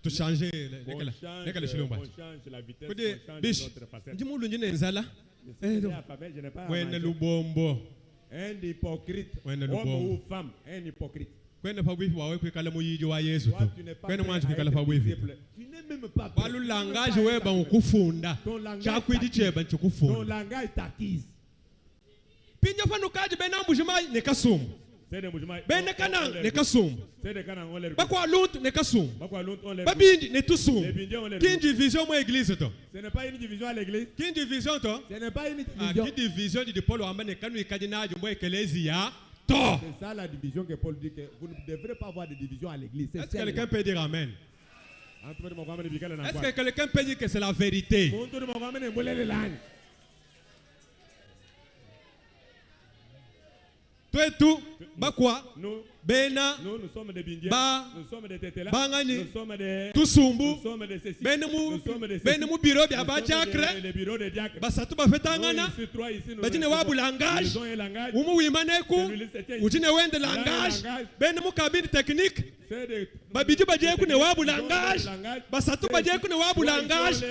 tu changer lekala shilomba. On change la vitesse, on change notre facette. Ndimulu njine nzala. Je n'ai pas. Wena lubombo. Un hypocrite. Homme ou femme, un hypocrite. Kwenda pa wifi wawe kwikala muyiji wa Yesu tu. Kwenda mwanji kwikala pa wifi. Tu n'es même pas. Balu langage weba ukufunda. Chakwidi cheba nchukufunda. Ton langage t'acquise. Pinja fanu kaji bena mbujimai ne kasum. Bene kanang ne kasum. Bakwa lut ne kasum. Babindi ne tusum. Quelle division moi église to? Ce n'est pas une division à l'église. Quelle division to? Ce n'est pas une division. Quelle division de Paul amane kanu ikadina moi ecclesia to? C'est ça la division que Paul dit que vous ne devrez pas avoir de division à l'église. Est-ce que quelqu'un peut dire amen? Est-ce que quelqu'un peut dire que c'est la vérité? Toi et tout, bakwa, bena, nous sommes des Bindiens, nous sommes des Tétela, bangani, nous sommes des Tusumbu, nous sommes des Cécile, benemu bureau bya ba diacre, les bureaux des diacres. Basatu bafetangana, batine wabu langage, umu wimaneku, utine wende langage, benemu cabine technique, babiji bajeku ne wabu langage, basatu bajeku ne wabu langage,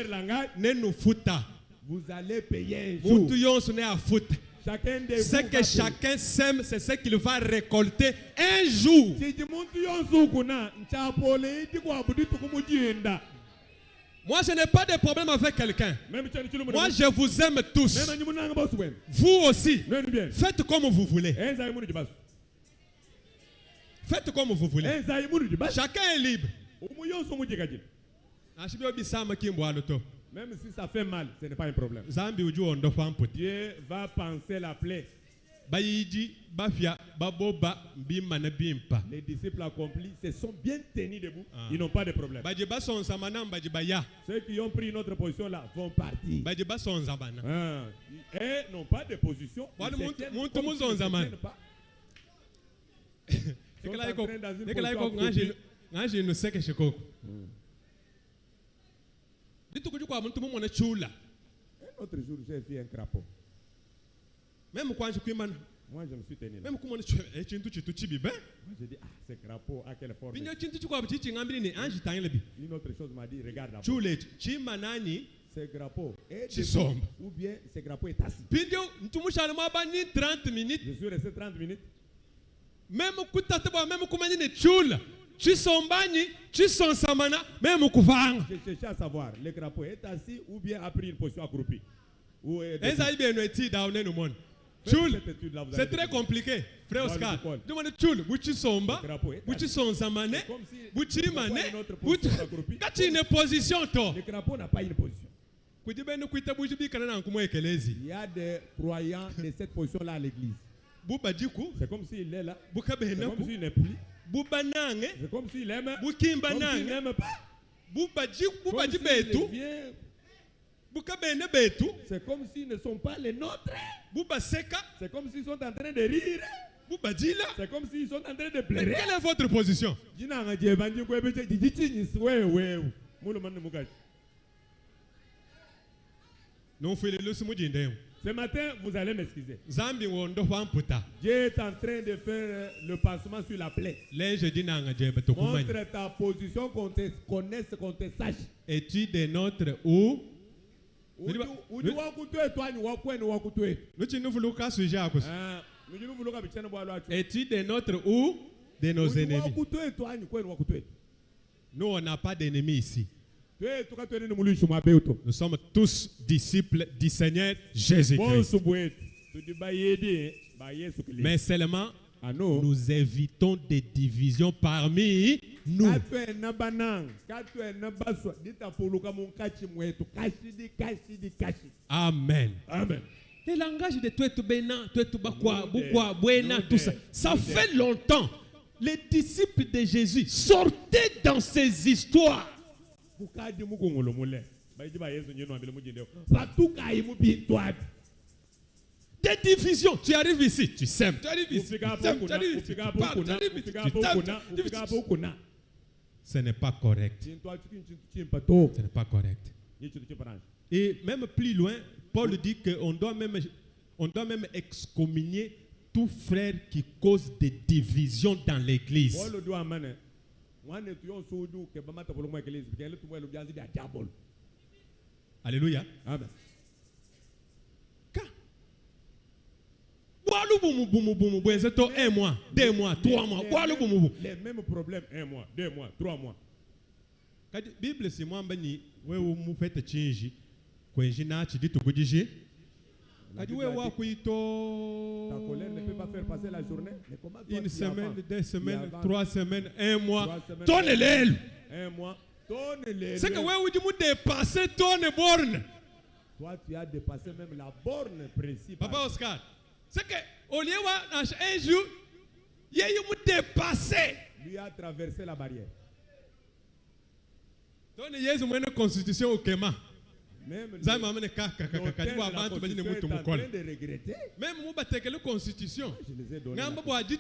nenu futa. Vous allez payer un jour. Mutu yonsu ne afuta. Ce que chacun sème, c'est ce qu'il va récolter un jour. Moi, je n'ai pas de problème avec quelqu'un. Moi, je vous aime tous. Vous aussi. Faites comme vous voulez. Faites comme vous voulez. Chacun est libre. Même si ça fait mal, ce n'est pas un problème. Dieu va panser la plaie. Les disciples accomplis se sont bien tenus debout. Ils n'ont pas de problème. Ceux qui ont pris notre position là vont partir. Et n'ont pas de position. Un autre jour, j'ai vu un crapaud. Même quand je moi, je me suis tenu là. Même comment tu es j'ai dit, ce crapaud, à quelle forme? Une autre chose m'a dit, regarde d'abord. Ce crapaud est debout, ou bien ce crapaud est assis. Je suis resté 30 minutes. Même je cherchais à savoir, le crapaud est assis ou bien a pris une position accroupie. C'est très compliqué, frère Oscar. Demande Tchoul, Bouchi Somba, Bouchi Sonsamane, Bouchi Mane, quand une position, le crapaud n'a pas une position. Il y a des croyants de cette position-là à l'église. C'est comme s'il est là. C'est comme s'il n'est plus. C'est comme s'il aime. Comme s'il n'aime pas. C'est comme s'ils ne sont pas les nôtres. C'est comme s'ils sont en train de rire. C'est comme s'ils sont en train de pleurer. Quelle est votre position? Ce matin, vous allez m'excuser. Dieu est en train de faire le pansement sur la plaie. Montre ta position, qu'on te connaisse, qu'on te sache. Es-tu des nôtres ou? Es-tu des nôtres ou de nos ennemis? Nous, on n'a pas d'ennemis ici. Nous sommes tous disciples du Seigneur Jésus-Christ. Mais seulement nous évitons des divisions parmi nous. Amen. Amen. Le langage de tout ça, ça fait longtemps. Les disciples de Jésus sortaient dans ces histoires. Des divisions. Tu arrives ici, tu sèmes. Tu arrives ici, tu sèmes. Tu arrives ici, tu parles. Tu arrives ici, tu sèmes. Ce n'est pas correct. Ce n'est pas correct. Et même plus loin, Paul dit qu'on doit même excommunier tout frère qui cause des divisions dans l'église. Alléluia. Amen. Un mois, 2 mois, 3 mois. Les mêmes problèmes, 1 mois, 2 mois, 3 mois. La Bible, c'est moi, vous faites change. Quand je n'ai pas dit Ta colère ne peut pas faire passer la journée. Mais comment toi, une semaine, 2 semaines, 3 semaines, 1 mois. 1 mois. C'est que vous dépassez ton borne. Toi, tu as dépassé même la borne principale. Papa Oscar, c'est que au lieu un jour, il y a eu dépassé. Lui a traversé la barrière. Donc il y a une constitution au Kéma. Même la constitution est en train de regretter. Même la constitution. Je les ai donnés. Moi, je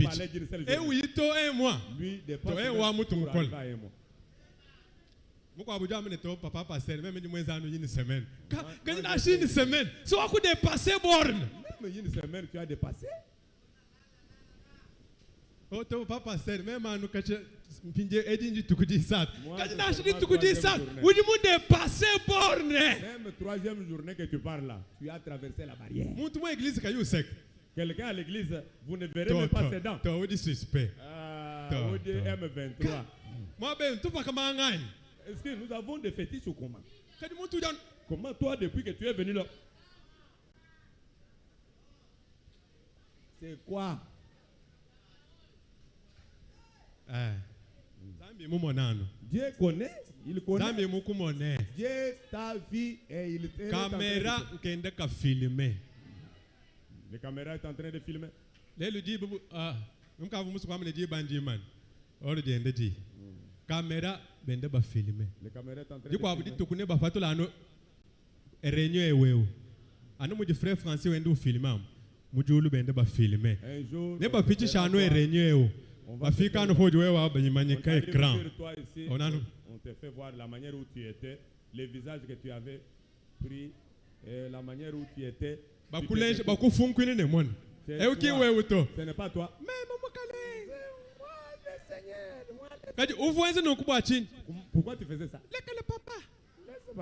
parlais d'une seule journée. un mois. Lui dépasse un mois. Papa pasteur, même une semaine. Quand il a une semaine, c'est à coup de passer borne. Même une semaine, tu as dépassé. Oh, ton papa pasteur, même à nous cacher. Quand il a dépassé borne. Même 3e journée que tu parles là, tu as traversé la barrière. Quelqu'un à l'église, vous ne verrez même pas ses dents. M23. Est-ce que nous avons des fétiches ou comment? Comment toi, depuis que tu es venu là? C'est quoi? Dieu connaît, il connaît. Dieu t'a vu et il te caméra qui filmer. Les caméras sont en train de filmer. Caméra bende ba filmer. Les caméras sont en train de filmer. filmer. Mon frère français wende filmer. Mujulu bende ba filmer. Un jour, ne ba pichi chano réunion. On va faire quand on écran. On te fait voir la manière où tu étais, le visage que tu avais pris, et la manière où tu étais. Ce n'est pas toi. Pourquoi tu faisais ça? Laisse papa. On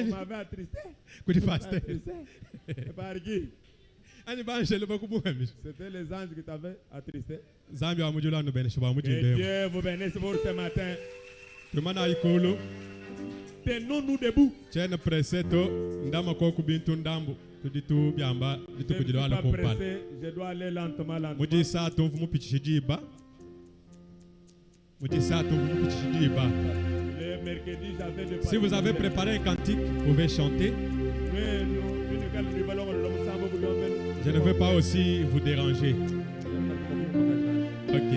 m'avait attristé. Par qui? C'était les anges qui t'avaient attristé. Que Dieu vous bénisse pour ce matin. Tenons-nous debout. Je ne suis pas pressé, je dois aller lentement. Le mercredi, j'avais de si vous avez préparé un cantique, vous pouvez chanter. Je ne veux pas aussi vous déranger. Ok.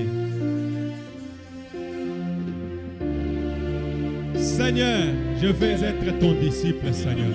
Seigneur, je veux être ton disciple, Seigneur.